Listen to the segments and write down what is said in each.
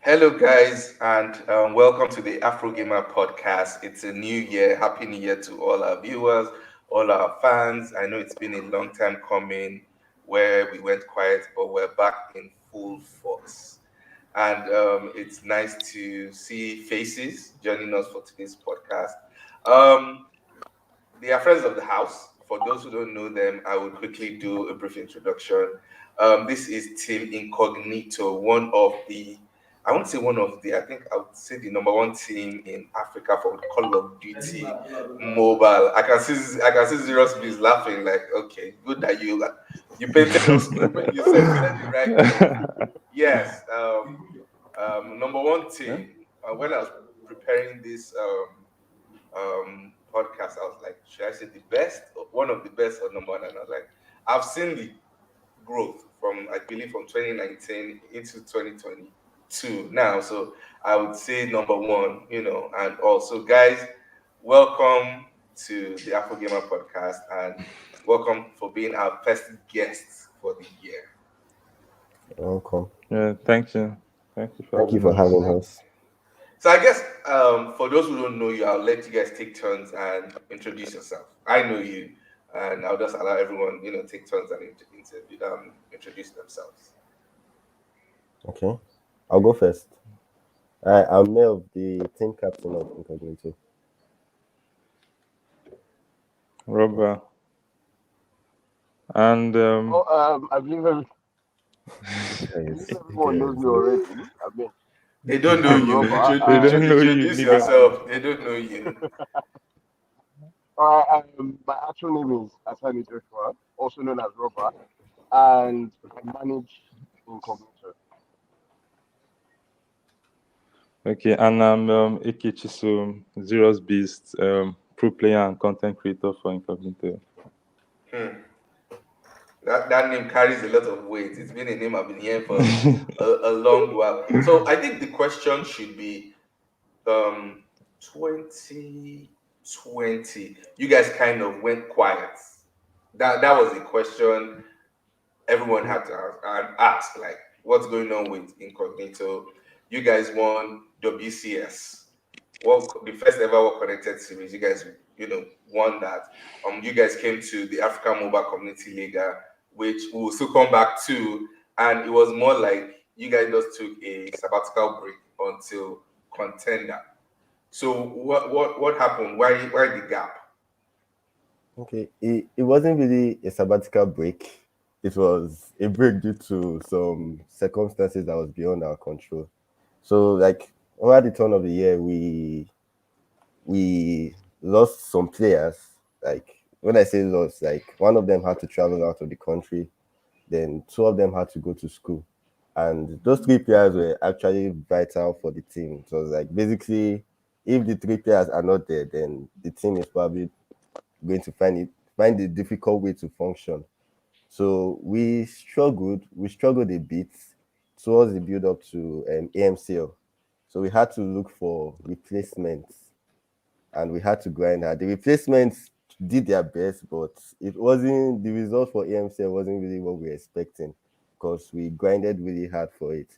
Hello, guys, and welcome to the AfroGamer podcast. It's a new year. Happy New Year to all our viewers, all our fans. I know it's been a long time coming where we went quiet, but we're back in full force. And it's nice to see faces joining us for today's podcast. Um, they are friends of the house. For those who don't know them, I will quickly do a brief introduction. This is Team Incognito, one of the, I won't say one of the, I think I would say the number one team in Africa for Call of Duty Mobile. I can see XeroxBeast laughing like, okay, good that you painted us, you said the right thing. Yes, number one Yeah? team. When I was preparing this podcast, I was like, should I say the best, or one of the best, or number one? And I was like, I've seen the growth from, I believe, from 2019 into 2022 now. So I would say number one, and also, guys, welcome to the AfroGamer podcast, and welcome for being our first guests for the year. Welcome. Yeah, thank you. Thank you for Thank you having for us. having us. So I guess for those who don't know you, I'll let you guys take turns and introduce yourself. I know you, and I'll just allow everyone, take turns and introduce themselves. Okay. I'll go first. I'm Mel, the team captain of Incognito. Robber. And I believe Guys, everyone knows me look. already. I mean, They don't know I'm you. Robert. they don't know you Introduce neither. yourself. They don't know you. All right, my actual name is Asani Joshua, also known as Robert, and I manage Incognito. Okay, and I'm AK Chiso, XeroxBeast, pro player and content creator for Incognito. Hmm. That name carries a lot of weight. It's been a name I've been hearing for a long while. So I think the question should be 2020. You guys kind of went quiet. That was a question everyone had to ask, like, what's going on with Incognito? You guys won WCS, the first ever World Connected series. You guys, won that. You guys came to the African Mobile Community League, which we'll still come back to, and it was more like you guys just took a sabbatical break until Contender. So what happened? Why the gap? Okay. It wasn't really a sabbatical break. It was a break due to some circumstances that was beyond our control. So like over the turn of the year we lost some players. Like when I say lost, like one of them had to travel out of the country, then two of them had to go to school. And those three players were actually vital for the team. It was like basically, if the three players are not there, then the team is probably going to find a difficult way to function. So we struggled a bit towards the build up to AMCL. So we had to look for replacements and we had to grind hard. The replacements did their best, but it wasn't the result for AMCL wasn't really what we were expecting because we grinded really hard for it.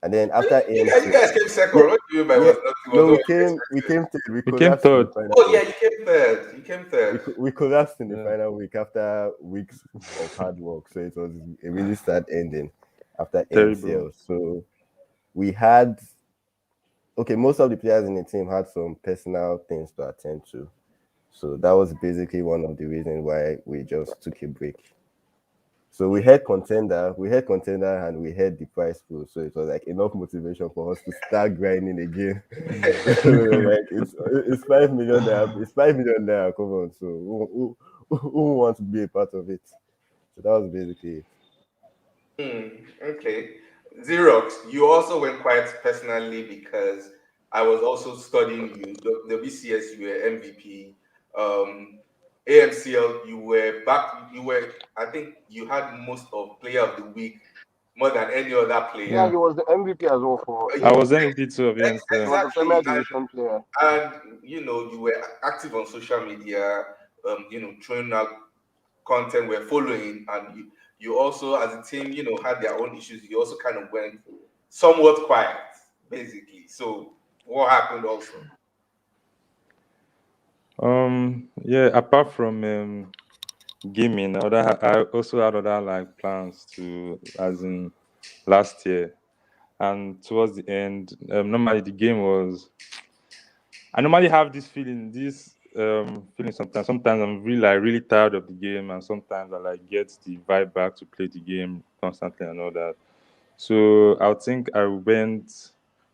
And then after You AMCL, guys came second. yeah, What do you mean by yeah, was not no, what we you came we expected? came third. We We came collapsed in the third. final Oh week. yeah, you came third. You came third. We collapsed in the Yeah. final week after weeks of hard work. So it was a really sad ending after Terrible. AMCL. So we had okay, most of the players in the team had some personal things to attend to. So that was basically one of the reasons why we just took a break. So we had contender, and we had the prize pool. So it was like enough motivation for us to start grinding again. So like it's 5 million there. It's 5 million there. Come on. So who wants to be a part of it? So that was basically it. Okay. Xerox, you also went quiet personally because I was also studying you. The BCS, you were MVP. Um, AMCL, you were back. I think you had most of Player of the Week more than any other Yeah, player. he was the MVP as well for I You, was AMCL. MVP too of He EMCL. was a Premier exactly. Division player. And you were active on social media, throwing out content we're following, and you also, as a team, had their own issues. You also kind of went somewhat quiet basically. So what happened also? Yeah, apart from gaming, I also had other like plans to, as in last year, and towards the end, normally the game was. I normally have this feeling sometimes. Sometimes I'm really tired of the game, and sometimes I like get the vibe back to play the game constantly and all that. So I think I went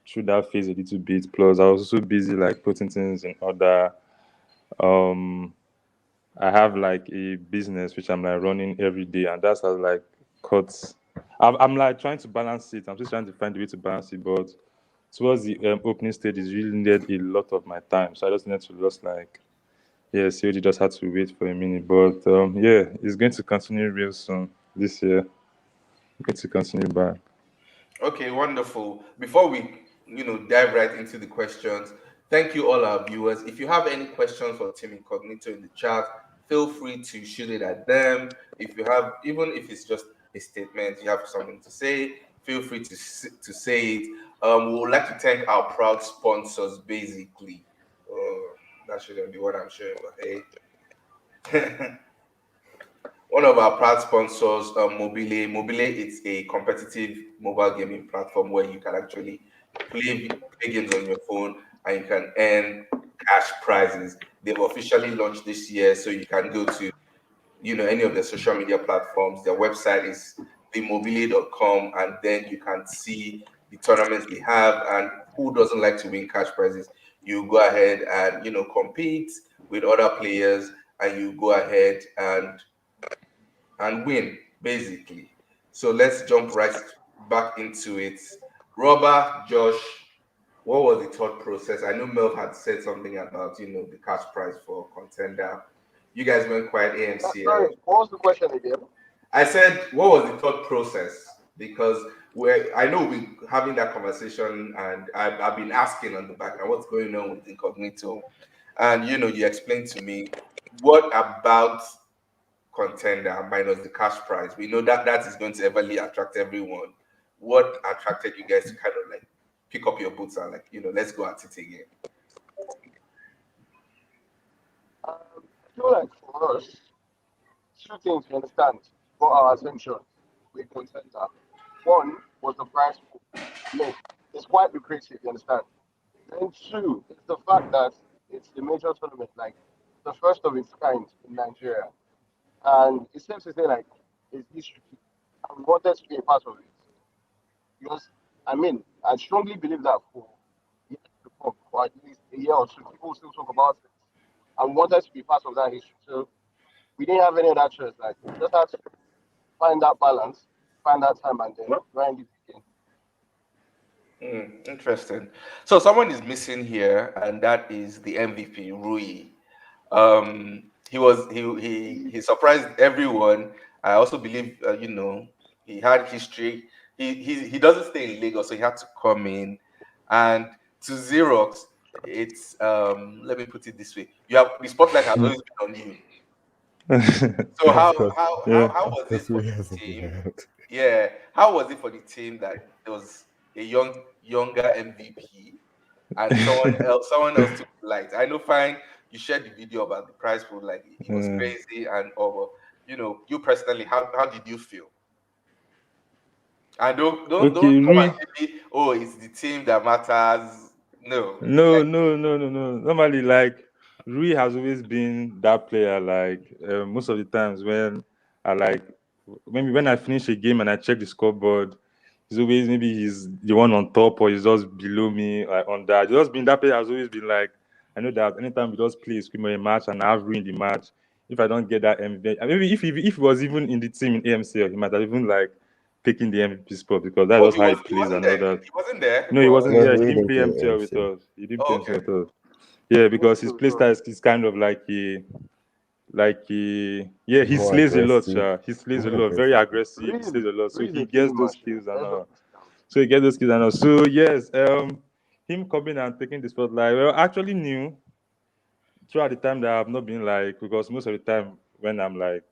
through that phase a little bit. Plus, I was also busy like putting things in order. Um, I have like a business which I'm like running every day, and that's how like cut. I'm like trying to balance it. I'm just trying to find a way to balance it, but towards the opening stage, it really needed a lot of my time. So I just needed to just like, yeah, COD just had to wait for a minute. But yeah, it's going to continue real soon this year. Going to continue back. Okay, wonderful. Before we, dive right into the questions, thank you all our viewers. If you have any questions for Team Incognito in the chat, feel free to shoot it at them. If you have, even if it's just a statement, you have something to say, feel free to say it. We would like to thank our proud sponsors, basically. That shouldn't be what I'm showing, but hey. One of our proud sponsors, Mobile. Mobile is a competitive mobile gaming platform where you can actually play games on your phone and you can earn cash prizes. They've officially launched this year, so you can go to any of the social media platforms. Their website is themobile.com, and then you can see the tournaments they have. And who doesn't like to win cash prizes? You go ahead and compete with other players, and you go ahead and win, basically. So let's jump right back into it. Robert, Josh, what was the thought process? I know Melv had said something about, the cash prize for contender. You guys went quite AMC. Sorry, what was the question again? I said, what was the thought process? Because I know we're having that conversation, and I've been asking on the back and what's going on with Incognito. And, you explained to me, what about contender minus the cash prize? We know that that is going to everly attract everyone. What attracted you guys to kind of like pick up your boots and like, let's go at it again? I feel like for us, two things you understand got our attention with contender. One was the price pool. I mean, it's quite lucrative, you understand? Then two, it's the fact that it's the major tournament, like the first of its kind in Nigeria. And it seems to say like it's history. And we wanted to be a part of it. Because I mean, I strongly believe that for years to come, or at least a year or two, people will still talk about it. And we wanted to be part of that history. So we didn't have any other choice. Like we just had to find that balance, find that time, and then grind it again. Interesting. So someone is missing here, and that is the MVP, Rui. He surprised everyone. I also believe he had history. He doesn't stay in Lagos, so he had to come in. And to Xerox, it's let me put it this way: you have the spotlight has always been on you. So That's how because how how, Yeah. how was it that's for really the hasn't been team? around. Yeah, how was it for the team that there was a younger MVP and someone else took the light? I know, fine. You shared the video about the prize pool, like it was Yeah. crazy and all. You personally, how did you feel? And don't Okay, come and Rui. tell me, oh, it's the team that matters. No, No, like no, no, no, no. Normally, like Rui has always been that player. Like most of the times when I like maybe when I finish a game and I check the scoreboard, he's always maybe he's the one on top or he's just below me, like on that. Just been that player has always been like I know that anytime we just play a screamer a match and I've ruined the match. If I don't get that MVP, maybe if he was even in the team in AMCL, he might have even like taken the MVP spot because that's oh, just how he he plays wasn't and all there. that. He wasn't there No, he for. wasn't. No, Yeah, he he really didn't didn't play play MTL with AMC. us. He didn't play Oh, MTL okay. with us. Yeah, Me because his too. play So style is kind of like yeah, he More slays a lot, aggressive. sha. He slays a More lot, very aggressive. aggressive. He Rui slays a lot, so Rui is he a gets killing those machine. skills and Let's all. not put it down. So he gets those skills and all. So yes, him coming and taking the spotlight. Well, actually knew throughout the time that I've not been like because most of the time when I'm like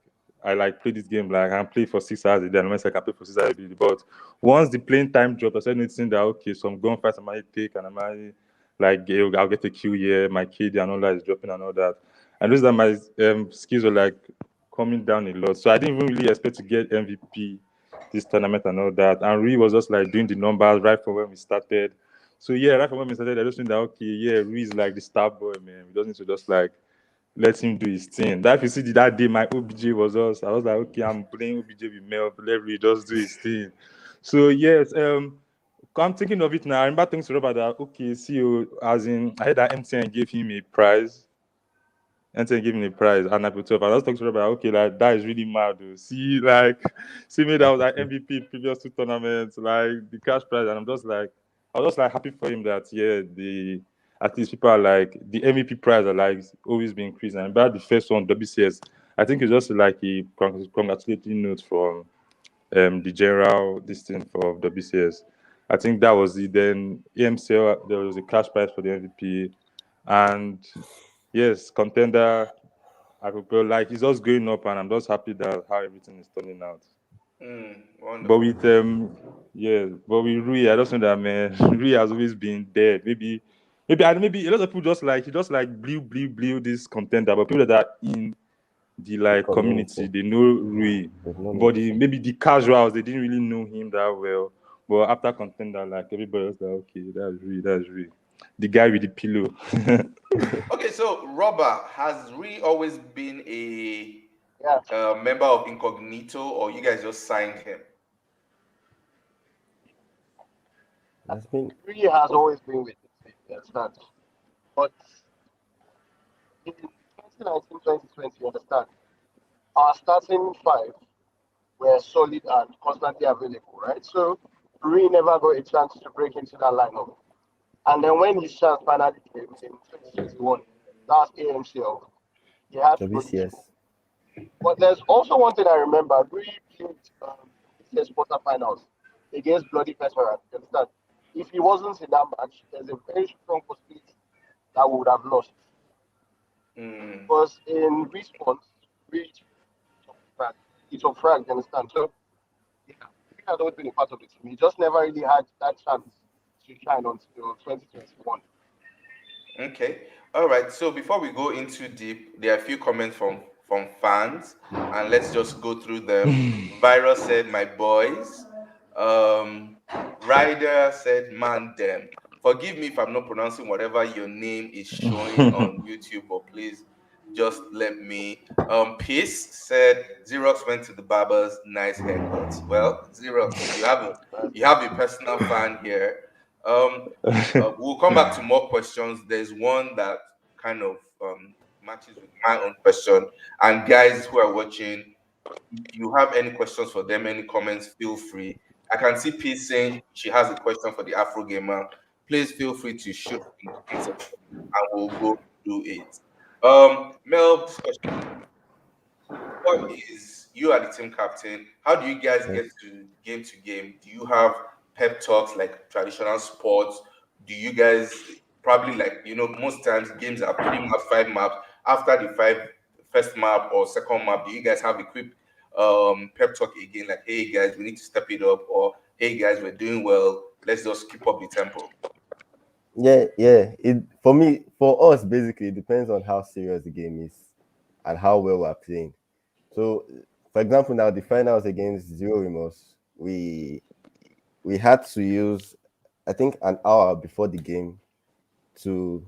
I like play this game, like I can play for 6 hours a day, and once I can play for 6 hours a day. But once the playing time dropped, I started noticing that okay, some gunfights I might take, and I might like I'll get a kill here, my KD and all that is dropping and all that. And those that my skills were like coming down a lot. So I didn't even really expect to get MVP this tournament and all that. And Rui was just like doing the numbers right from when we started. So yeah, right from when we started, I just think that okay, yeah, Rui is like the star boy, man. We just need to just like let him do his thing. That if you see that day, my OBJ was us. I was like, okay, I'm playing OBJ with Mel. Let Rui just do his thing. So yes, I'm thinking of it now. I remember thinking to Robert that okay, CEO, as in I heard that MTN gave him a prize. MTN gave him a prize, and I put 12. I was talking to Robert, okay, like that is really mad. Though. See, like, see me that was like MVP previous 2 tournaments, like the cash prize, and I was just like happy for him that yeah, the at least people are like the MVP prize are like always been increasing. And about the first one, WCS, I think it's just like a congratulatory note from the general this thing for WCS. I think that was it. Then EMCL, there was a cash prize for the MVP, and yes, contender. I feel like it's just going up, and I'm just happy that how everything is turning out. But Wonderful. with yeah, but with Rui, I just know that man, Rui has always been there. Maybe a lot of people just like blew this contender, but people that are in the like community, they know Rui. But maybe the casuals they didn't really know him that well. But after contender, like everybody was like, okay, that's Rui. The guy with the pillow. Okay, so Robert, has Rui always been a Yeah. member of Incognito, or you guys just signed him? That's been Really has always been with it, you understand? But in 2019, 2020, you understand, our starting five were solid and constantly available, right? So Rui never got a chance to break into that lineup. And then when his chance finally came in 2021, that's AMCL, he had to go to WCS. school. But there's also one thing I remember, Rui played this quarterfinals against Bloody Veteran, you understand? If he wasn't in that match, there's a very strong possibility that we would have lost. Because in response, reach it's a frag, you understand? So yeah, he had always been a part of the team. He just never really had that chance to shine until 2021. Okay. All right. So before we go into deep, there are a few comments from fans, and let's just go through them. Virus said, "My boys." Ryder said, "Man, them." Forgive me if I'm not pronouncing whatever your name is showing on YouTube, but please just let me. Peace said, "Xerox went to the barbers, nice haircuts." Well, Xerox, you have a personal fan here. Um, we'll come back to more questions. There's one that kind of matches with my own question. And guys who are watching, if you have any questions for them, any comments, feel free. I can see Peace saying she has a question for the Afro Gamer. Please feel free to shoot in the comment section and we'll go through it. Mel, this question, what is you are the team captain? How do you guys Yes. get to game? Do you have pep talks like traditional sports? Do you guys probably like most times games are 3 maps, 5 maps. After the first map or second map, do you guys have a quick pep talk again? Like, hey guys, we need to step it up, or hey guys, we're doing well. Let's just keep up the tempo. Yeah. It for us basically it depends on how serious the game is and how well we're playing. So, for example, now the finals against Zero Remote, we had to use, I think, an hour before the game to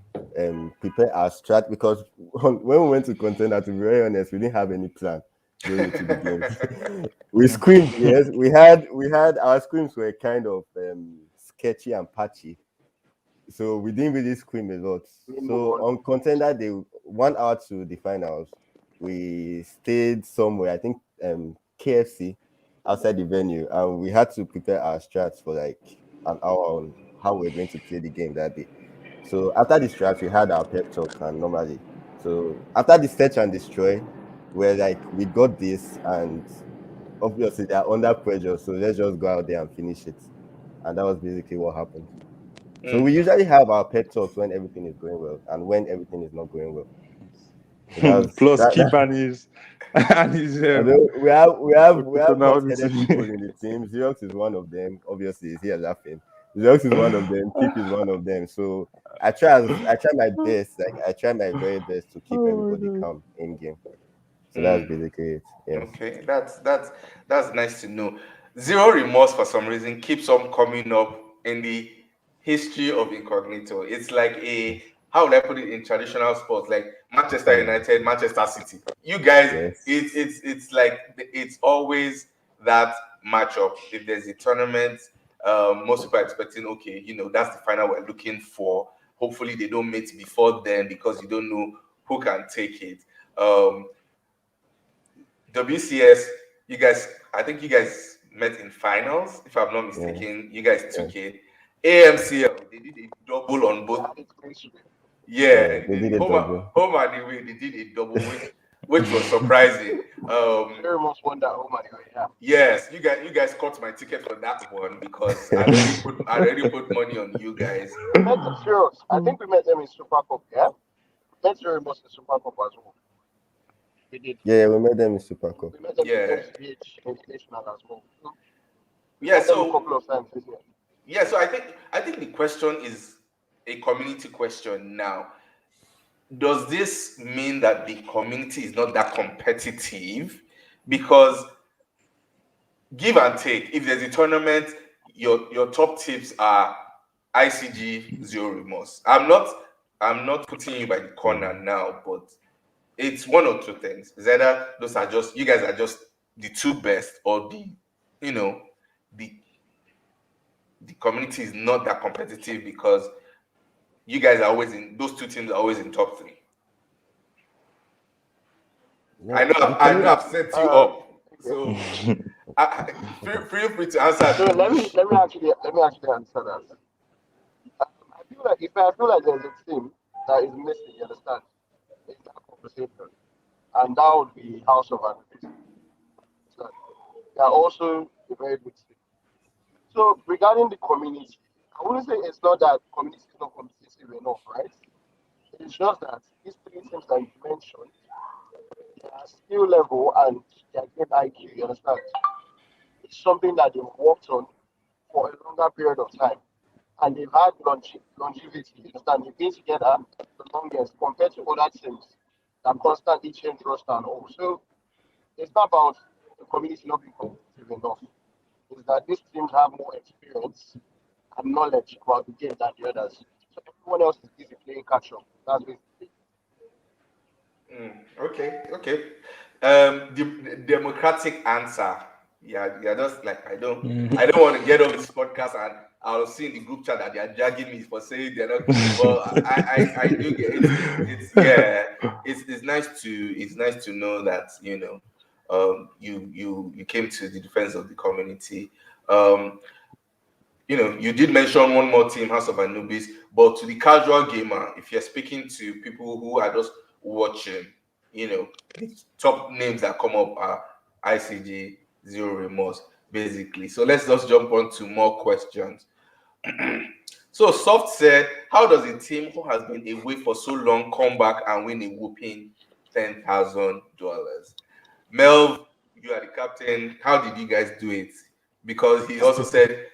prepare our strat because when we went to contender, to be very honest, we didn't have any plan going into the games. We screamed, yes, we had our screams were kind of sketchy and patchy, so we didn't really scream a lot. So on contender day, 1 hour to the finals, we stayed somewhere, I think KFC outside the venue, and we had to prepare our strats for like an hour on how we're going to play the game that day. So after the strats, we had our pep talk and normally. So after the search and destroy, we're like, we got this, and obviously they're under pressure, so let's just go out there and finish it. And that was basically what happened. So we usually have our pep talks when everything is going well and when everything is not going well. Plus That, keep and his and his I know we have hot-headed personality. people in the team. Xerox is one of them. Obviously, he's here laughing. Xerox is one of them. Keep is one of them. So I try my best. Like I try my very best to keep Oh my everybody god. calm in game. So that's Mm, basically it. Yes. okay, that's nice to know. Zero remorse for some reason keeps on coming up in the history of Incognito. It's like a, how would I put it in traditional sports, like Manchester Mm, United, Manchester City. You guys, yes. it's like it's always that matchup. If there's a tournament, most people are expecting, okay, that's the final we're looking for. Hopefully they don't meet before then because you don't know who can take it. Um, WCS, you guys, I think you guys met in finals, if I'm not Yes. mistaken. You guys Yes. took it. AMCL, they did a double on both. Yeah, Yeah. They did a double. home and away, they did a double, which was surprising. Very much won that home anyway. Yeah. Yes, you guys caught my ticket for that one because I'd already put money on you guys. We met them serious. I think we met them in Super Cup. Yeah. We met very much in Super Cup as well. We did. Yeah, we made them in Super Cup. We met them Yeah. in MCH Invitational as well. We Yeah, met them a so couple of times this year. yeah, so I think the question is a community question now. Does this mean that the community is not that competitive? Because give and take, if there's a tournament, your top tips are ICG Zero Remote. I'm not putting you by the corner now, but it's one or two things. It's either those are just, you guys are just the two best, or you know the the community is not that competitive because you guys are always in, those two teams are always in top three. Yeah, I know the I know community. I've set you up, Okay. so feel free to answer. So let me actually answer that. I feel like there's a team that is missing. You understand? In that conversation, and that would be House of Africa. So they are also a very good team. So regarding the community, I wouldn't say it's not that community is not competitive enough, right? It's just that these three teams that you mentioned, their skill level and their game IQ, you understand? It's something that they've worked on for a longer period of time. And they've had longevity, you understand? They've been together the longest compared to other teams that constantly change roster and all. So it's not about the community not being competitive enough. It's that these teams have more experience and knowledge about the game than the others. So everyone else is busy playing catch up. That's basically Okay. The democratic answer. Yeah, you're just like, I don't want to get on this podcast and I'll see in the group chat that they are dragging me for saying they're not. But I do get it. It's yeah. It's nice to know that you came to the defense of the community. Um, you did mention one more team, House of Anubis, but to the casual gamer, if you're speaking to people who are just watching, the top names that come up are ICG, Zero Remote, basically. So let's just jump on to more questions. So Soft said, how does a team who has been away for so long come back and win a whooping $10,000? Melv, you are the captain. How did you guys do it? Because he also said,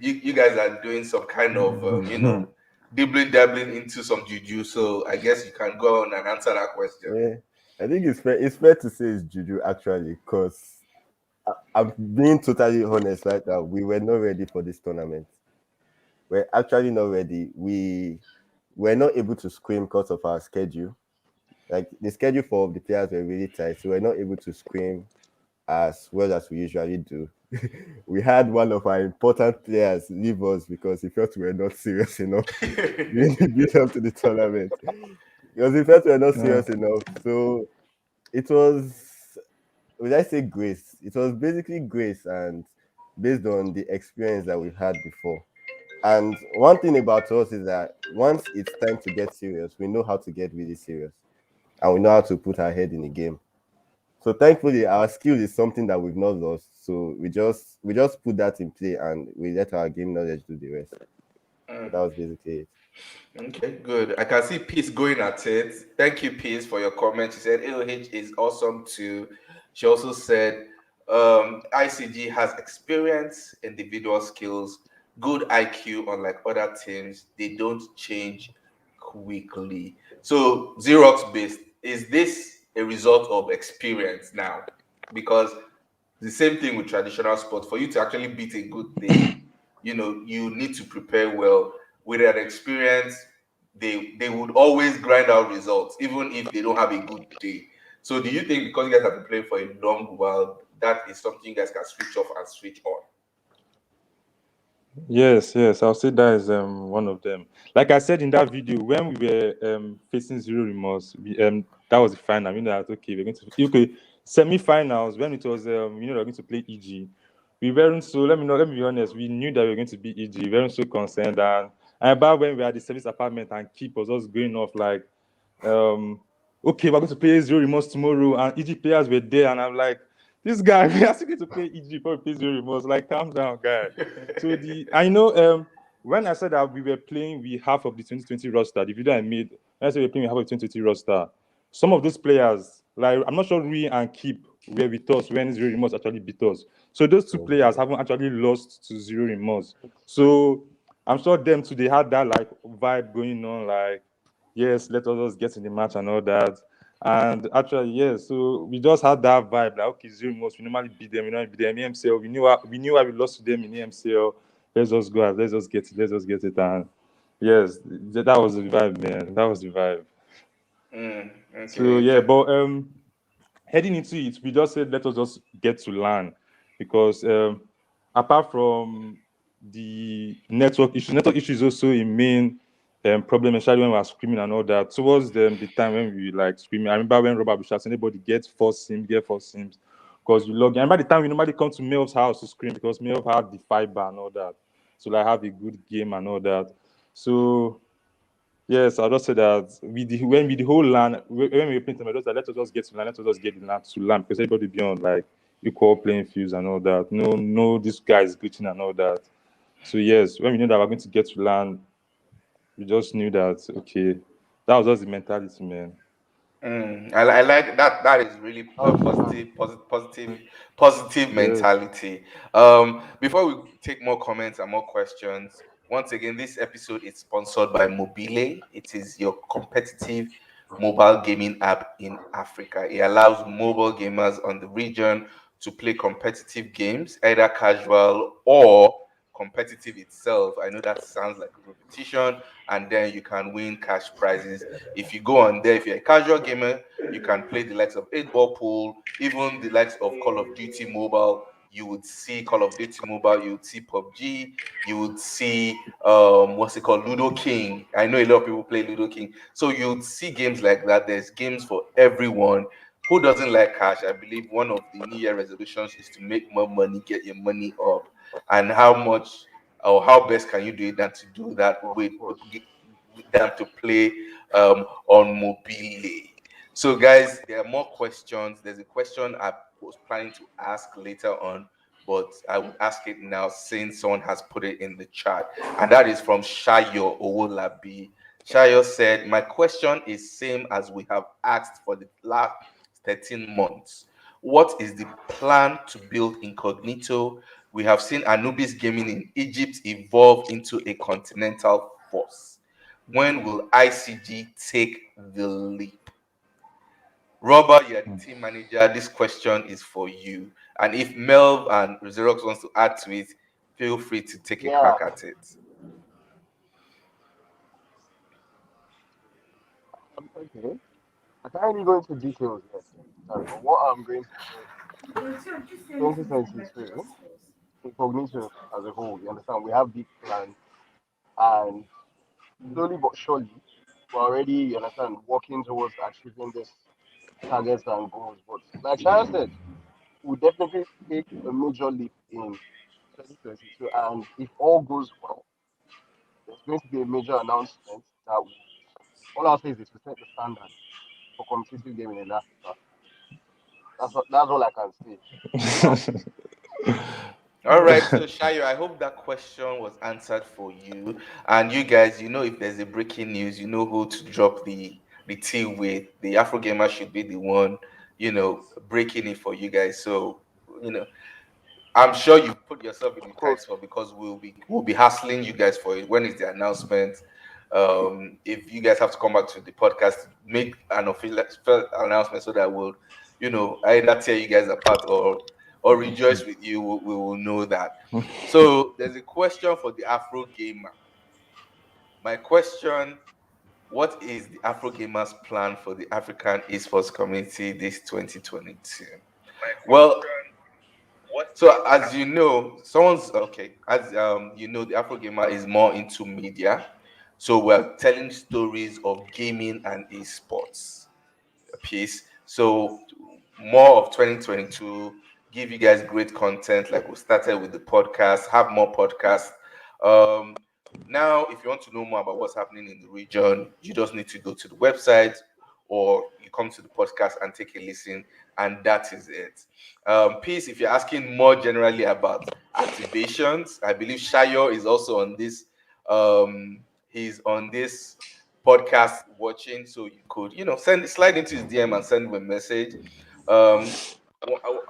you guys are doing some kind of, dabbling into some juju. So I guess you can go on and answer that question. Yeah, I think it's fair to say it's juju actually, because I'm being totally honest right now. We were not ready for this tournament. We're actually not ready. We were not able to scream because of our schedule. Like the schedule for the players were really tight, so we're not able to scream as well as we usually do. We had one of our important players leave us because he felt we were not serious enough during the build up to the tournament. Because he felt we were not serious enough. So it was, would I say grace? It was basically grace and based on the experience that we've had before. And one thing about us is that once it's time to get serious, we know how to get really serious and we know how to put our head in the game. So thankfully, our skill is something that we've not lost. So we just put that in play and we let our game knowledge do the rest. So that was basically it. Okay, good. I can see Peace going at it. Thank you, Peace, for your comment. She said AOH is awesome too. She also said ICG has experience, individual skills, good IQ, unlike other teams. They don't change quickly. So, Xerox based, is this a result of experience now? Because the same thing with traditional sports. For you to actually beat a good thing, you need to prepare well. With that experience, they would always grind out results, even if they don't have a good day. So, do you think because you guys have been playing for a long while, that is something you guys can switch off and switch on? Yes, I'll say that is one of them. Like I said in that video, when we were facing Zero Remorse, that was the final. That okay, we're going to semi-finals when it was we're going to play EG. We weren't so let me be honest, we knew that we were going to be EG. We weren't so concerned, and about when we had the service apartment and Keep was just going off like okay, we're going to play Zero Remorse tomorrow, and EG players were there, and I'm like, this guy, we are still going to play EG before we play Zero Remorse. Like, calm down, guy. So I know when I said that we were playing with half of the 2020 roster, the video I made, when I said we were playing with half of the 2020 roster, some of those players, like I'm not sure Rui and Keep were with us when Zero Remorse actually beat us. So those two players haven't actually lost to Zero Remorse. So I'm sure them too, they had that like vibe going on, like, yes, let us get in the match and all that. And actually, yes, so we just had that vibe, like, okay, Zero Remorse, we normally beat them, we normally beat them in MCL. We knew why we lost to them in MCL. Let's just go out, let's just get it. And yes, that was the vibe, man. That was the vibe. So Okay. yeah, but heading into it, we just said let us just get to learn, because apart from the network issue is also a main problem, especially when we are screaming and all that. Towards the time when we like screaming, I remember when Robert was shouting, anybody get four sims, because you log in. And by the time we normally come to M3lv's house to scream, because M3lv had the fiber and all that, so like have a good game and all that. So yes, I'll just say that when we the whole LAN, when we paint them, let us just get to LAN, let us just get the LAN to LAN, because everybody be on like equal playing fields and all that. No, this guy is glitching and all that. So yes, when we knew that we're going to get to LAN, we just knew that okay, that was just the mentality, man. I like that. That is really positive Yes. mentality. Before we take more comments and more questions, once again, this episode is sponsored by Mobile. It is your competitive mobile gaming app in Africa. It allows mobile gamers on the region to play competitive games, either casual or competitive itself. I know that sounds like a repetition, and then you can win cash prizes. If you go on there, if you're a casual gamer, you can play the likes of 8 Ball Pool, even the likes of Call of Duty Mobile. You would see Call of Duty Mobile, you would see PUBG, you would see what's it called, Ludo King. I know a lot of people play Ludo King. So you'd see games like that. There's games for everyone. Who doesn't like cash? I believe one of the New Year resolutions is to make more money, get your money up. And how much or how best can you do it than to do that with them to play on Mobile. So, guys, there are more questions. There's a question I was planning to ask later on, but I would ask it now since someone has put it in the chat, and that is from Shayo Owolabi. Shayo said, "My question is same as we have asked for the last 13 months. What is the plan to build Incognito? We have seen Anubis gaming in Egypt evolve into a continental force. When will ICG take the leap?" Robert, you're the team manager. This question is for you. And if Melv and Xerox wants to add to it, feel free to take a Yeah. crack at it. Okay. I can't really go into details yet. Sorry, but what I'm going to say, 2022, Incognito as a whole, you understand, we have big plans, and slowly but surely, we're already, you understand, working towards achieving this targets and goals. But like Shara said, we'll definitely take a major leap in 2022. And if all goes well, there's going to be a major announcement that all I'll say is to set the standard for competitive gaming in Africa. That's all I can say for now. All right, so Shayo, I hope that question was answered for you. And you guys, if there's a breaking news, you know who to drop the tea with. The Afro Gamer should be the one, breaking it for you guys. So, you know, I'm sure you put yourself in the Of course. tight spot because we'll be hassling you guys for it. When is the announcement? If you guys have to come back to the podcast, make an official announcement so that we'll, either tear you guys apart or rejoice with you. We will know that. So there's a question for the Afro Gamer. My question: what is the Afro Gamers' plan for the African esports community this 2022? Well, so as you know, someone's okay. As the Afro Gamer is more into media. So we're telling stories of gaming and esports piece. So more of 2022, give you guys great content. Like we started with the podcast, have more podcasts. Um, Now, if you want to know more about what's happening in the region, you just need to go to the website or you come to the podcast and take a listen, and that is it. Peace, if you're asking more generally about activations, I believe Shayo is also on this. He's on this podcast watching, so you could, slide into his DM and send him a message. Um,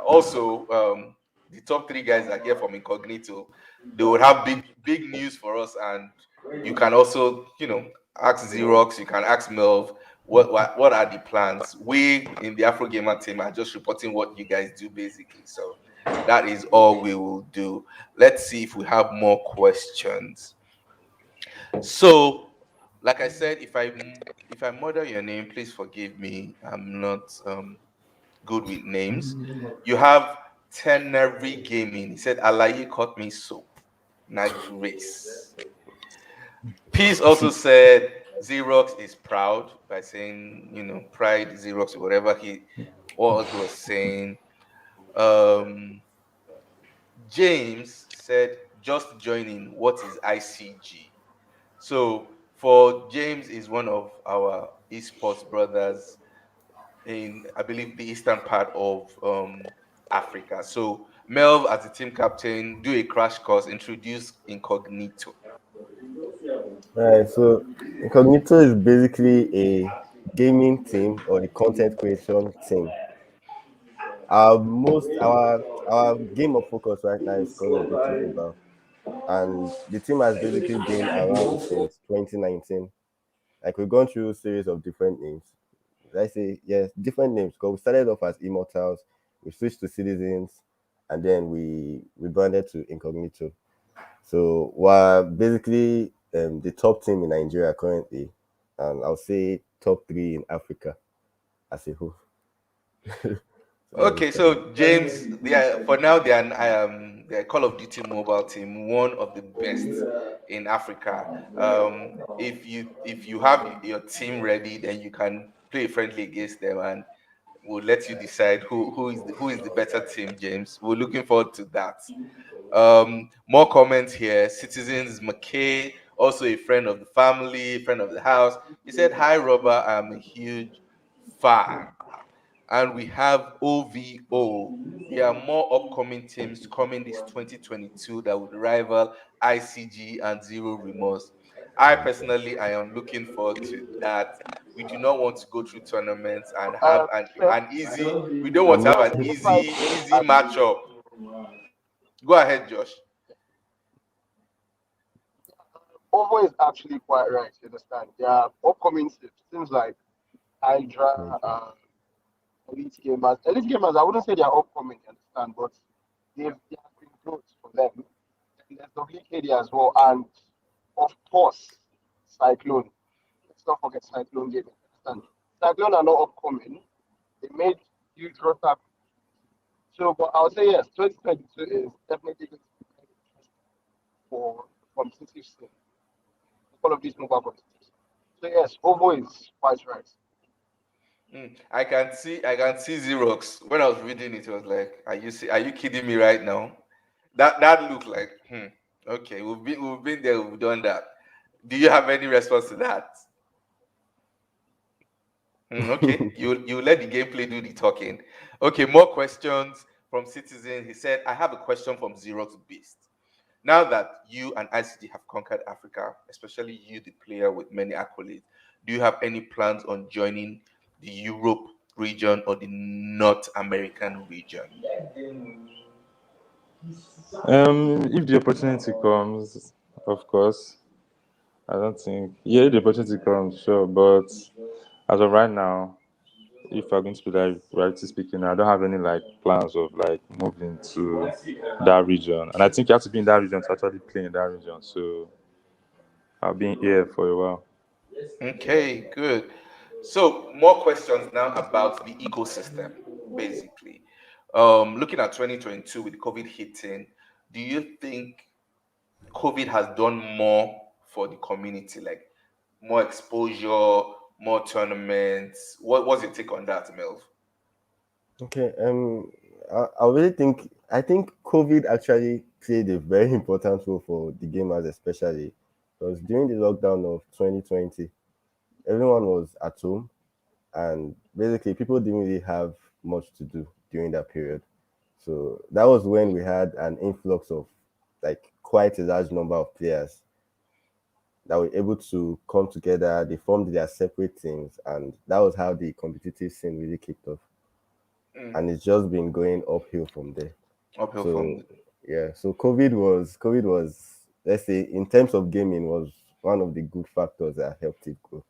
Also, the top three guys are here from Incognito. They would have big news for us, and you can also, ask Xerox, you can ask M3lv. What are the plans? We in the Afro Gamer team are just reporting what you guys do basically. So that is all we will do. Let's see if we have more questions. So, like I said, if I murder your name, please forgive me. I'm not good with names. You have Tenerry Gaming. He said, Alaye caught me so. Not grace. Peace also said Xerox is proud by saying, pride Xerox, whatever what he was saying. Um, James said, just joining, what is ICG? So for James is one of our esports brothers in, I believe, the eastern part of Africa. So M3lv, as the team captain, do a crash course, introduce Incognito. Alright, so Incognito is basically a gaming team or a content creation team. Our game of focus right now is Call of Duty Mobile, and the team has basically been around since 2019. Like we've gone through a series of different names. Did I say yes, different names? Because we started off as Immortals, we switched to Citizens, and then we rebranded to Incognito. So we're basically the top team in Nigeria currently, and I'll say top three in Africa as a whole. Okay, so James, for now they're Call of Duty mobile team, one of the best in Africa. If you have your team ready, then you can play friendly against them, and we'll let you decide who is the better team, James. We're looking forward to that. More comments here. Citizens McKay, also a friend of the family, friend of the house. He said, "Hi, Robert. I'm a huge fan." And we have OVO. There are more upcoming teams coming this 2022 that would rival ICG and Zero Remote. I personally, I am looking forward to that. We do not want to go through tournaments and have Fair, an easy. We don't want I'm to have not. an fight easy at matchup. Go ahead, Josh. Ovo is actually quite right. You understand? There are upcoming things like Hydra, Elite Gamers. Elite Gamers, I wouldn't say they are upcoming. You understand? But they have been growth for them. And there's WKD as well, and of course, Cyclone. Let's not forget Cyclone Gaming. You understand? Cyclone are not upcoming. They made huge roster. So, but I would say yes, 2022 is definitely going to be very interesting for competitive scene. All of these mobile competitions. So yes, Ovo is quite right. I can see Xerox. When I was reading it, it was like, are you kidding me right now? That looked like, okay, we've been there, we've done that. Do you have any response to that? Okay, you let the gameplay do the talking. Okay, more questions from Citizen. He said, I have a question from XeroxBeast. Now that you and ICG have conquered Africa, especially you, the player with many accolades, do you have any plans on joining the Europe region or the North American region? If the opportunity comes, of course. I don't think. Yeah, if the opportunity comes, sure. But as of right now, if I'm going to be like rightly speaking, I don't have any like plans of like moving to that region. And I think you have to be in that region to actually play in that region. So I'll be in here for a while. Okay, good. So more questions now about the ecosystem, basically. Looking at 2022 with COVID hitting, do you think COVID has done more for the community, like more exposure, more tournaments? What's your take on that, Melv? Okay. I really think COVID actually played a very important role for the gamers, especially because during the lockdown of 2020, everyone was at home, and basically people didn't really have much to do during that period. So that was when we had an influx of like quite a large number of players that were able to come together. They formed their separate teams, and that was how the competitive scene really kicked off. Mm, And it's just been going uphill from there. uphill So from. yeah, so COVID was, let's say, in terms of gaming, was one of the good factors that helped it grow.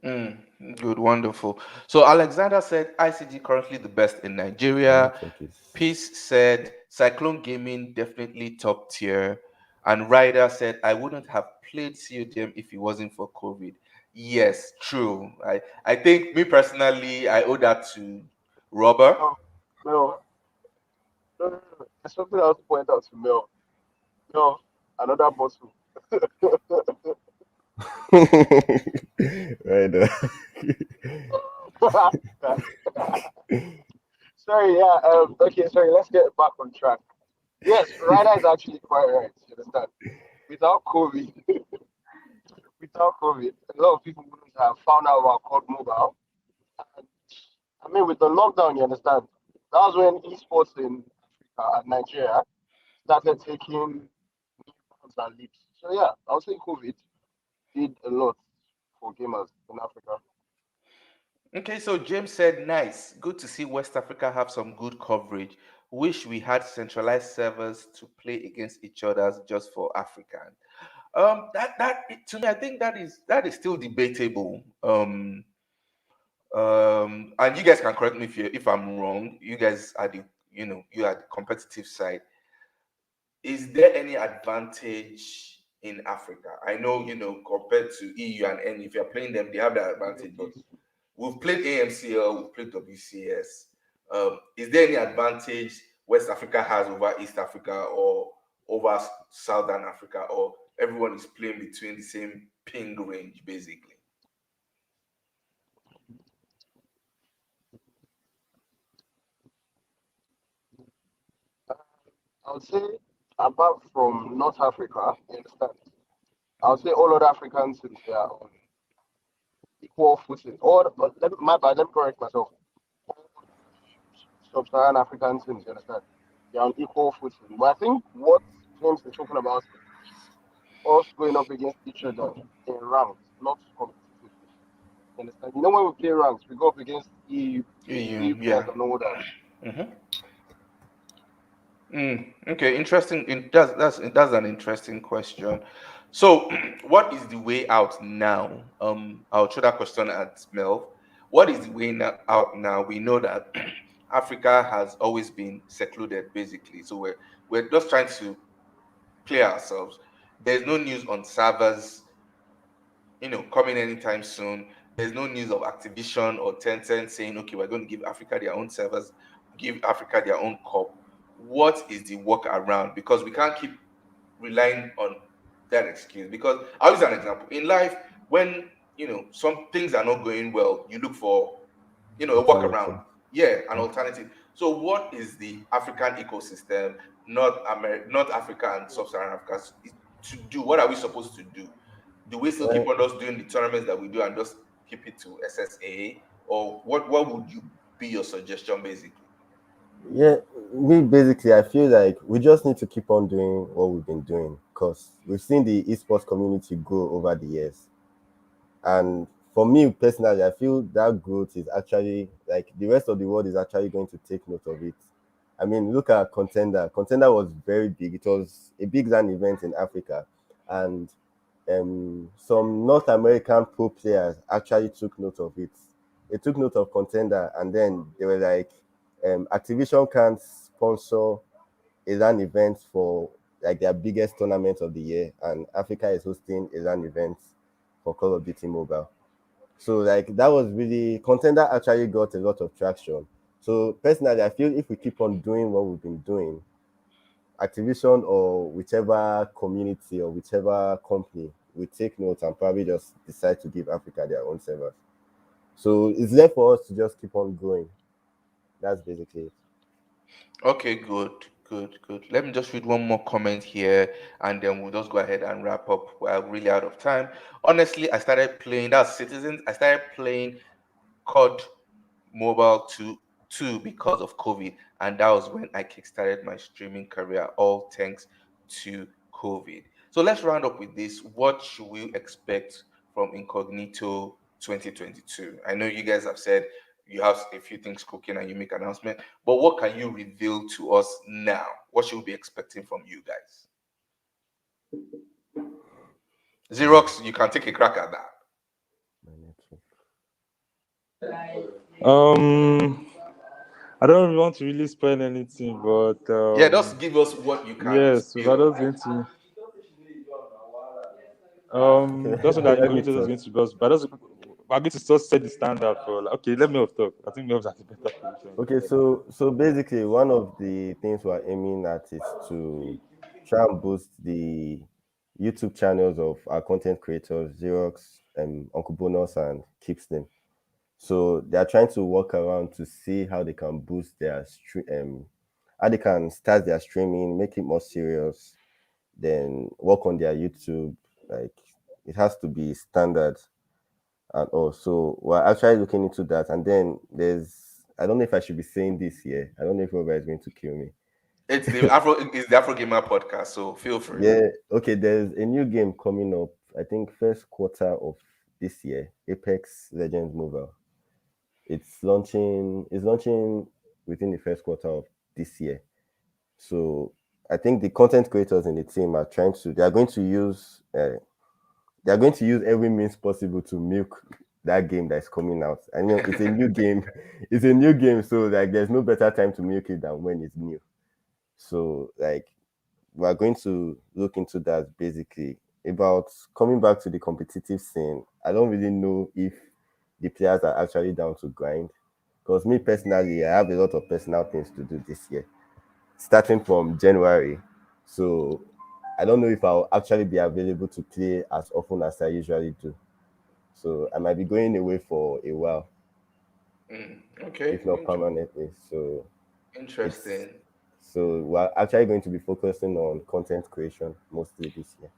Mm, good, wonderful. So Alexander said ICG currently the best in My Nigeria. network is Peace said Cyclone Gaming definitely top tier. And Ryder said I wouldn't have played CODM if it wasn't for COVID. Yes, true. I think me personally, I owe that to Robber. No, no, no. There's something else to point out to Mel. No, another bottle. right. Sorry, yeah. Okay, sorry. Let's get back on track. Yes, Ryder is actually quite right. You understand? Without COVID, without COVID, a lot of people wouldn't have found out about COD Mobile. And, I mean, with the lockdown, you understand, that was when esports in Africa and Nigeria started taking new bounds and leaps. So yeah, I would say COVID did a lot for gamers in Africa. Okay, so James said, nice. Good to see West Africa have some good coverage. Wish we had centralized servers to play against each other just for Africa. To me, I think that is still debatable. And you guys can correct me if I'm wrong. You guys are you are the competitive side. Is there any advantage in Africa? I know compared to EU and N, if you're playing them, they have that advantage. But we've played AMCL, we've played WCS. Is there any advantage West Africa has over East Africa or over Southern Africa, or everyone is playing between the same ping range, basically? I would say, apart from North Africa, you understand, I would say all other African teams they are on equal footing. Or, my bad, let me correct myself. Sub-Saharan African teams, you understand, they're on equal footing. But I think what James is talking about is us going up against each other in ranks, not competitively. You understand? You know, when we play ranks, we go up against EU Yeah. players and all that. Mhm. Okay, interesting. That's an interesting question. So, what is the way out now? I'll throw that question at Mel. What is the way out now? We know that Africa has always been secluded, basically. So we're just trying to play ourselves. There's no news on servers, coming anytime soon. There's no news of Activision or Tencent saying, okay, we're going to give Africa their own servers, give Africa their own cup. What is the workaround? Because we can't keep relying on that excuse. Because I'll use an example. In life, when some things are not going well, you look for a workaround. Alternative. Yeah, an alternative. So what is the African ecosystem, not Africa and sub-Saharan Africa, to do? What are we supposed to do? Do we still keep Right. on just doing the tournaments that we do and just keep it to SSA? Or what would you be your suggestion, basically? Yeah, me basically, I feel like we just need to keep on doing what we've been doing because we've seen the esports community grow over the years. And for me personally, I feel that growth is actually like the rest of the world is actually going to take note of it. I mean, look at Contender. Contender was very big. It was a big LAN event in Africa, and some North American pro players actually took note of it. They took note of Contender, and then they were like, Activision can't sponsor a LAN event for like their biggest tournament of the year, and Africa is hosting a LAN event for Call of Duty Mobile. So like that was really Contender actually got a lot of traction. So personally, I feel if we keep on doing what we've been doing, Activision or whichever community or whichever company will take note and probably just decide to give Africa their own servers. So it's there for us to just keep on growing. That's basically it. Okay, good, good, good. Let me just read one more comment here, and then we'll just go ahead and wrap up. We're really out of time. Honestly, I started playing. That's Citizens. I started playing COD Mobile two because of COVID, and that was when I kickstarted my streaming career. All thanks to COVID. So let's round up with this. What should we expect from Incognito 2022? I know you guys have said you have a few things cooking and you make announcement, but what can you reveal to us now? What should we be expecting from you guys? Xerox, you can take a crack at that. My network. Um, I don't really want to really spoil anything, but Yeah, just give us what you can yes, so spill. that was going to Okay, just so that let me Incognito is talk. going to just, but also we're going to still set the standard for like, okay, let me off talk. I think Melv's at a better position. Okay, so basically, one of the things we're aiming at is to try and boost the YouTube channels of our content creators, Xerox, Uncle Bonus, and Keepslim. So they are trying to work around to see how they can boost their how they can start their streaming, make it more serious, then work on their YouTube. Like it has to be standard and all. So we're actually looking into that. And then there's I don't know if I should be saying this here. I don't know if Robert is going to kill me. It's the Afro Gamer podcast, so feel free. Yeah, okay, there's a new game coming up, I think first quarter of this year, Apex Legends Mobile. It's launching within the first quarter of this year. So I think the content creators in the team are trying to they are going to use every means possible to milk that game that's coming out. I know it's a new game. It's a new game, so like there's no better time to milk it than when it's new. So like we're going to look into that basically about coming back to the competitive scene. I don't really know if the players are actually down to grind. Because me personally, I have a lot of personal things to do this year, starting from January. So I don't know if I'll actually be available to play as often as I usually do. So I might be going away for a while, Okay, if not permanently. So it's interesting. so we're actually going to be focusing on content creation mostly this year.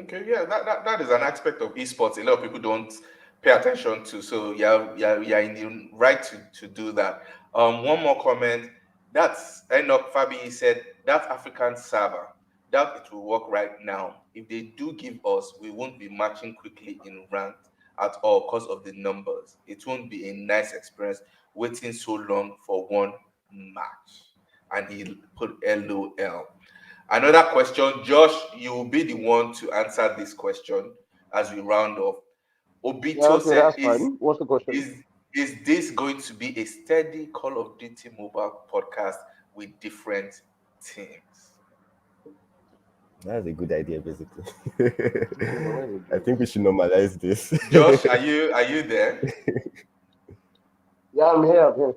Okay, yeah, that is an aspect of esports a lot of people don't pay attention to. So yeah, in the right to do that. One more comment. That's Enoch Fabi said that African server that it will work right now. If they do give us, we won't be matching quickly in ranked at all because of the numbers. It won't be a nice experience waiting so long for one match. And he put LOL. Another question, Josh, you will be the one to answer this question as we round off. Yeah, Obito okay, said, that's fine. What's the question? is this going to be a steady Call of Duty mobile podcast with different teams? That's a good idea, basically. Really I good. think we should normalize this. Josh, are you there? Yeah, I'm here. I'm here.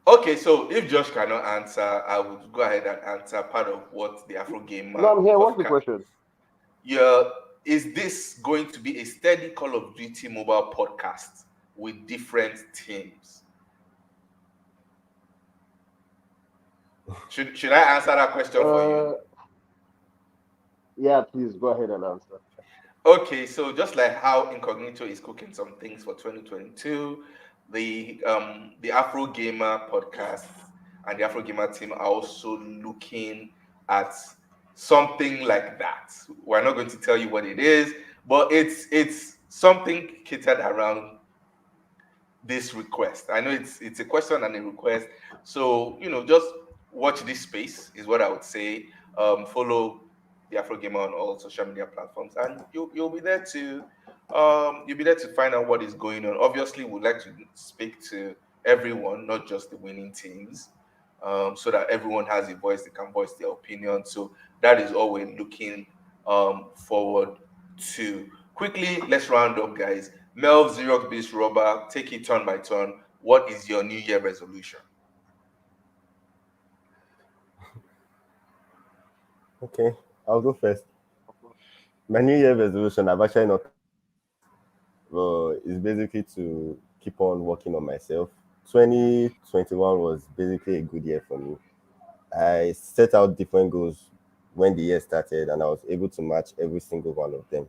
Okay, so if Josh cannot answer, I would go ahead and answer part of what the Afro No, Gamer I'm here. What's the podcast. question? Yeah, is this going to be a steady Call of Duty mobile podcast with different teams? Should I answer that question for you? Uh, yeah, please go ahead and answer. Okay, so just like how Incognito is cooking some things for 2022, the Afro Gamer podcast and the AfroGamer team are also looking at something like that. We're not going to tell you what it is, but it's something catered around this request. I know it's a question and a request, so just watch this space is what I would say. Follow the Afro Gamer on all social media platforms, and you'll be there to find out what is going on. Obviously, we'd like to speak to everyone, not just the winning teams, so that everyone has a voice, they can voice their opinion. So that is all we're looking forward to. Quickly, let's round up, guys. M3lv, XeroxBeast, Robber, take it turn by turn. What is your New Year resolution? Okay, I'll go first. My New Year resolution, I've actually not, well, is basically to keep on working on myself. 2021 was basically a good year for me. I set out different goals when the year started, and I was able to match every single one of them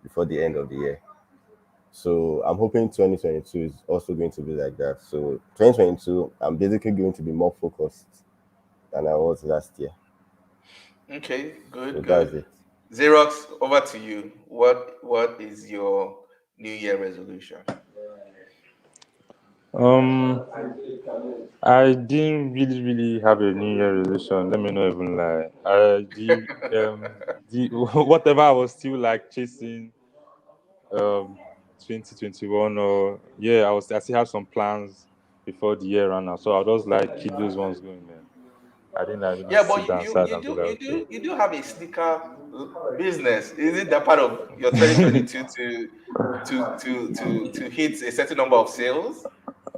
before the end of the year. So I'm hoping 2022 is also going to be like that. So 2022, I'm basically going to be more focused than I was last year. Okay, So good, that's good. it. Xerox, over to you. What is your New Year resolution? Um, I didn't really have a New Year resolution. Let me not even lie. The whatever I was still like chasing, 2021, or yeah, I still have some plans before the year ran out. So I'll just like keep those ones going, man. I didn't like really Yeah, but sit down side and be like, okay. you do have a sneaker business. Is it that part of your 2022 to hit a certain number of sales?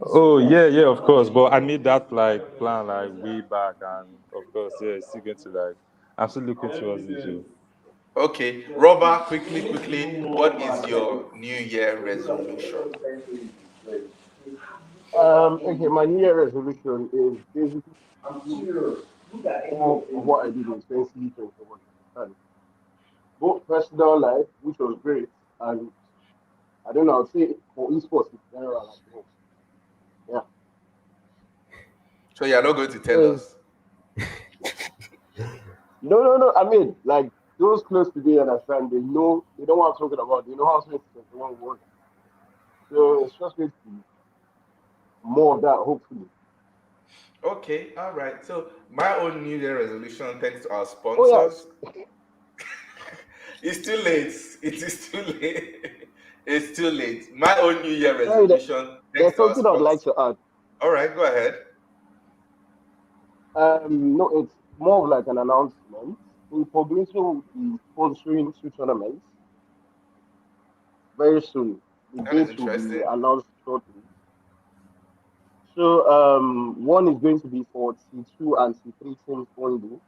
Oh yeah, of course. But I made that like plan like way back, and of course, yeah, it's still going to like. I'm still looking towards it too. Okay, Robert, quickly, what is your New Year resolution? Okay, my New Year resolution is basically more of what I did in 2021. And both personal life, which was great, and I don't know, I'll say for esports in general as well. Yeah. So you're not going to tell Because us. no. I mean, like those close to me understand. They know what I'm talking about. They know how 2021 was. So it's just going to be more of that, hopefully. Okay, all right. So my own New Year resolution, thanks to our Oh sponsors, yeah. it's too late. It is too late. It's too late. My own New Year Sorry, resolution, thanks there's to our something I'd like sponsors. to add. All right, go ahead. No, it's more of like an announcement. Incognito will be sponsoring two tournaments very soon. The That is dates will be interesting. announced shortly. So one is going to be for T2 and T3 teams only,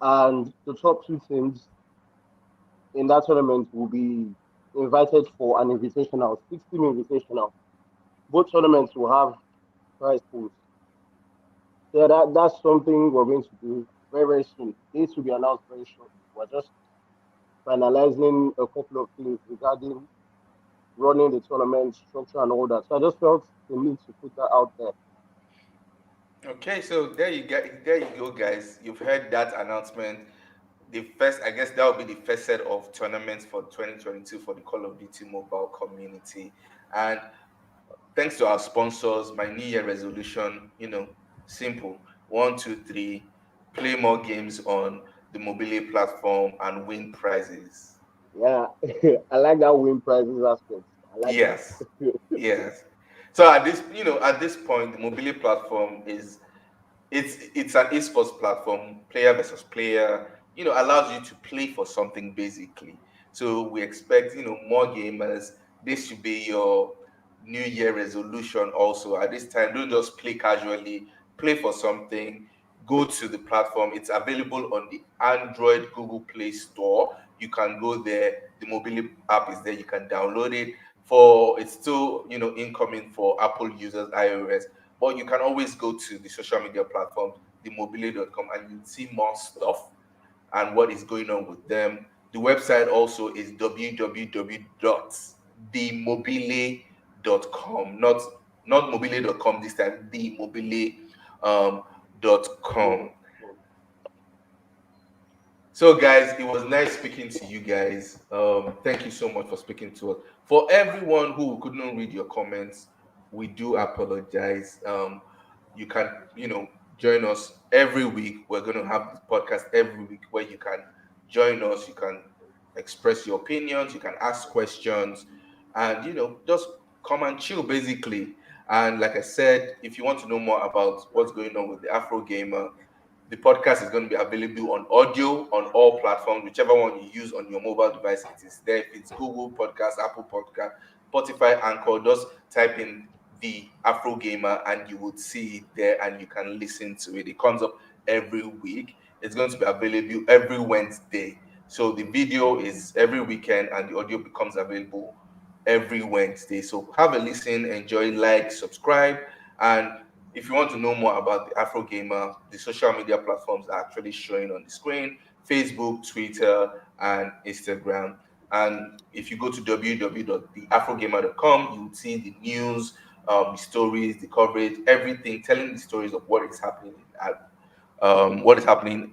and the top two teams in that tournament will be invited for an invitational, 16 invitational. Both tournaments will have prize pools. So that's something we're going to do very soon. Dates will be announced very shortly. We're just finalizing a couple of things regarding running the tournament structure and all that. So I just felt the need to put that out there. Okay, so there you go, guys. You've heard that announcement. The first, I guess, that will be the first set of tournaments for 2022 for the Call of Duty mobile community. And thanks to our sponsors, my New Year resolution, simple: one, two, three, play more games on the mobile platform and win prizes. Yeah, I like that win prizes aspect. I like that. Yes, yes. So at this point, the mobile platform is it's an esports platform, player versus player, allows you to play for something basically. So we expect, more gamers. This should be your New Year resolution also. At this time, don't just play casually, play for something. Go to the platform. It's available on the Android Google Play Store. You can go there. The mobile app is there. You can download it. For it's still, incoming for Apple users, iOS, but you can always go to the social media platforms, themobile.com, and you'll see more stuff and what is going on with them. The website also is www.themobile.com, not mobile.com this time, themobile.com. Kon10dr.com. So, guys, it was nice speaking to you guys. Thank you so much for speaking to us. For everyone who couldn't read your comments, we do apologize. You can, join us every week. We're going to have this podcast every week where you can join us. You can express your opinions. You can ask questions, and just come and chill, basically. And like I said, if you want to know more about what's going on with the Afro Gamer, the podcast is going to be available on audio on all platforms, whichever one you use on your mobile device. It is there. If it's Google Podcast, Apple Podcast, Spotify, Anchor, just type in the Afro Gamer and you would see it there, and you can listen to it. It comes up every week. It's going to be available every Wednesday. So the video is every weekend, and the audio becomes available every Wednesday. So have a listen, enjoy, like, subscribe, and if you want to know more about the Afro Gamer, the social media platforms are actually showing on the screen: Facebook, Twitter, and Instagram. And if you go to www.theafrogamer.com, you will see the news, the stories, the coverage, everything, telling the stories of what is happening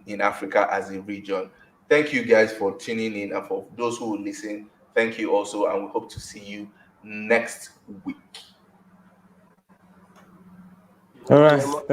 in Africa as a region. Thank you guys for tuning in, and for those who will listen, thank you also, and we hope to see you next week. All right. Yeah, Thank